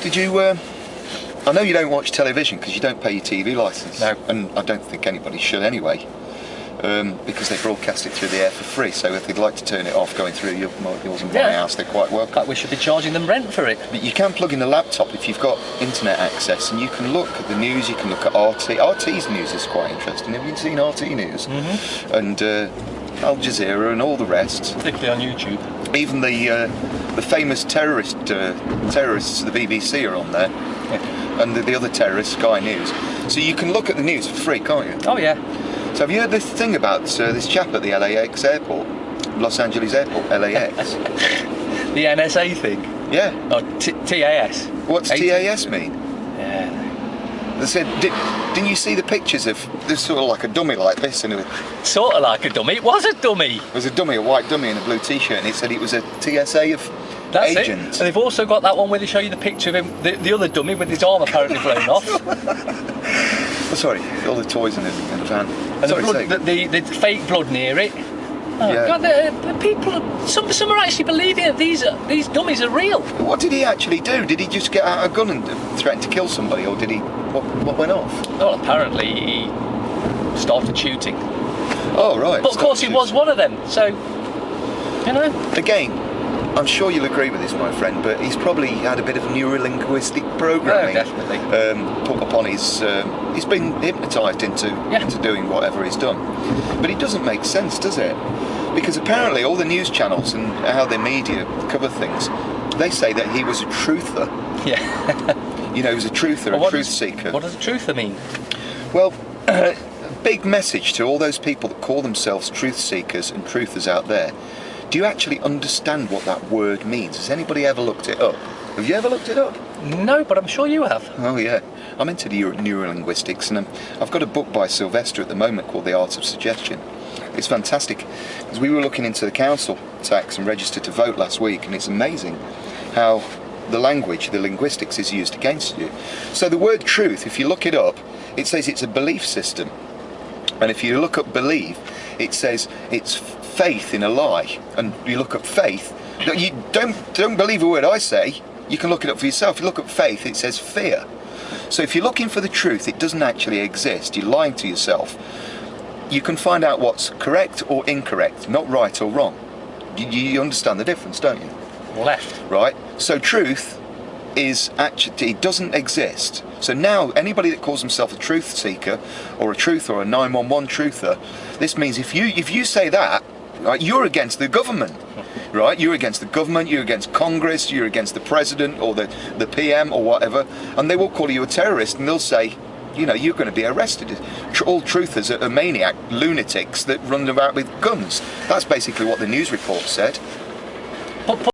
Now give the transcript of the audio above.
Did you? I know you don't watch television because you don't pay your TV licence. No. And I don't think anybody should anyway, because they broadcast it through the air for free. So if they'd like to turn it off going through yours and my house, they're quite welcome. Like we should be charging them rent for it. But you can plug in a laptop if you've got internet access, and you can look at the news. You can look at RT. RT's news is quite interesting. Have you seen RT news? Mm-hmm. And Al Jazeera and all the rest. Particularly on YouTube. Even the famous terrorists of the BBC are on there. Yeah. And the other terrorists, Sky News. So you can look at the news for free, can't you? Oh yeah. So have you heard this thing about this chap at the LAX airport? Los Angeles airport, LAX? The NSA thing? Yeah. Oh, TAS. What's TAS mean? Yeah. They said, didn't you see the pictures of this sort of like a dummy like this? And it Sort of like a dummy. It was a dummy. was a dummy, a white dummy in a blue t-shirt, and it said it was a TSA That's agent. it. And they've also got that one where they show you the picture of him, the other dummy with his arm apparently blown off. Oh, sorry, all the toys in the van. And Sorry, the fake blood near it. Oh, Yeah. God, the people, some are actually believing that these dummies are real. What did he actually do? Did he just get out a gun and threaten to kill somebody, or did he? What went off? Well, apparently he started shooting. Oh, right. But of course he was one of them, so, you know. Again, I'm sure you'll agree with this, my friend, but he's probably had a bit of neuro-linguistic programming definitely. put upon his. He's been hypnotised into doing whatever he's done. But it doesn't make sense, does it? Because apparently all the news channels and how the media cover things, they say that he was a truther. Yeah. You know, he was a truther, Well, a truth seeker. What does a truther mean? Well, a big message to all those people that call themselves truth seekers and truthers out there. Do you actually understand what that word means? Has anybody ever looked it up? Have you ever looked it up? No, but I'm sure you have. Oh yeah, I'm into neurolinguistics, and I've got a book by Sylvester at the moment called The Art of Suggestion. It's fantastic, because we were looking into the council tax and registered to vote last week, and it's amazing how the language, the linguistics is used against you. So the word truth, if you look it up, it says it's a belief system. And if you look up believe, it says it's faith in a lie. And you look up faith, you don't believe a word I say, you can look it up for yourself. You look up faith, it says fear. So if you're looking for the truth, it doesn't actually exist. You're lying to yourself. You can find out what's correct or incorrect, not right or wrong. You understand the difference, don't you? Left. Right? So truth is actually, it doesn't exist. So now anybody that calls himself a truth seeker or a truther or a 911 truther, this means if you say that, right, you're against the government. Right? You're against the government, you're against Congress, you're against the president or the PM or whatever, and they will call you a terrorist, and they'll say, you know, you're going to be arrested. All truthers are maniac lunatics that run about with guns. That's basically what the news report said. But